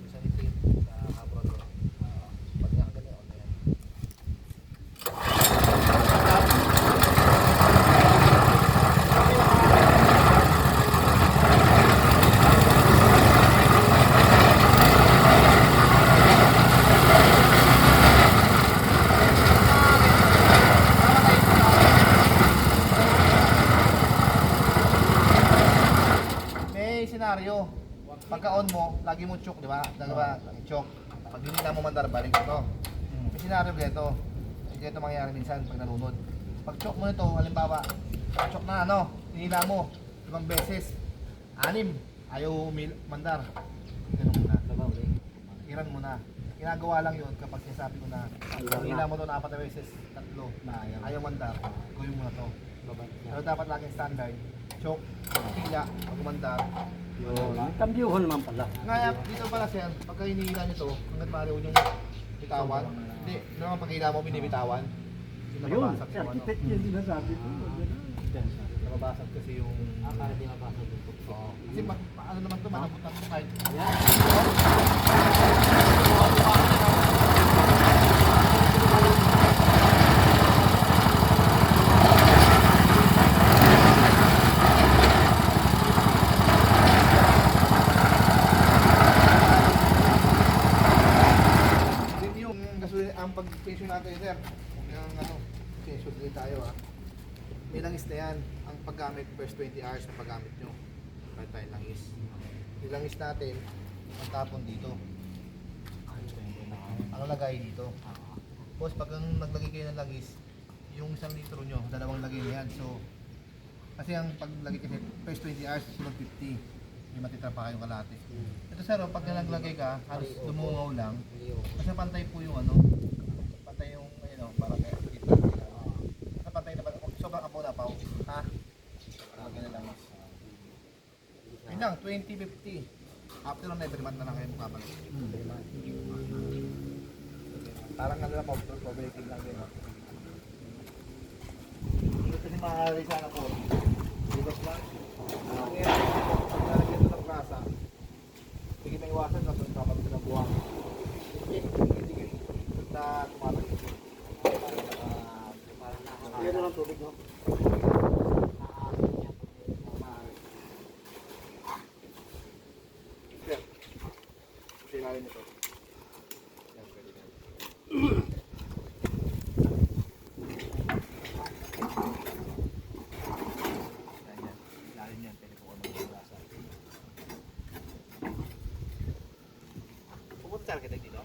Isang itim sa carburetor. Pag nga ganyan, okay yan. May senaryo. Pagka-on mo, lagi mo choke, di ba? Diba? Choke. Pag hindi na mo mandar, balik ito. May senaryo ganito. Ganito mangyayari minsan pag nalunod. Pag choke mo nito, halimbawa, choke na ano, hinila mo, 5 beses, 6, ayaw mandar. Ganun muna. Iran mo na. Ginagawa lang yun kapag sinasabi ko na pag hila mo ito na 4 beses, 3, ayaw mandar, gawin mo na to. Pero dapat laging standard, choke, hila, pag umandar. Kambyuhan naman pala. Ngayon, dito pala sir, pagka hinihila nito, hanggat maaari huwag niyong bitawan. Hindi, naman pag hila mo, binibitawan. Hindi Ayun, nababasag yung ano. architect yung sinasabi ko. Nababasag kasi yung... Para di mabasag yung putik. Oo. Kasi ano naman ito, malambot na kahit. Ayan. Din yung gasolina, ang pag-station natin sir, yung ano, station din tayo ha. May langis na yan, ang paggamit first 20 hours ng paggamit nyo. Kahit tayo langis. Yung langis natin, ang tapon dito. Ang lagay dito. Tapos pag naglagay kayo ng langis, yung 1 litro nyo, 2 lagay na yan. So, kasi ang paglagay kasi first 20 hours, sunod 50. May matitra pa kayong kalate. Ito sir, pag naglagay ka, halos dumungaw lang. Kasi pantay po yung ano, pantay yung, ayun o, parang kaya dito. Kasi pantay na, sobrang apo na pa. Ha? Parang ganyan lang. Yun lang, 20-50. After ng every month na lang kayo mukabalik. Parang ano lang po, overrating lang din. Dito kasi maaari sana po. Dito lang. Ang nangyayari po, pag nalagyan ito ng grasa, sige may iwasan kasi dapat ito ng buwang. Sige, na tumatag ito. Parang Yan na lang tubig, no? Sir, kasi ilalim ito. Yan, pwede na. Yan, ilalim yan, pwede po kami ng grasa. Pupunta sa architect dito?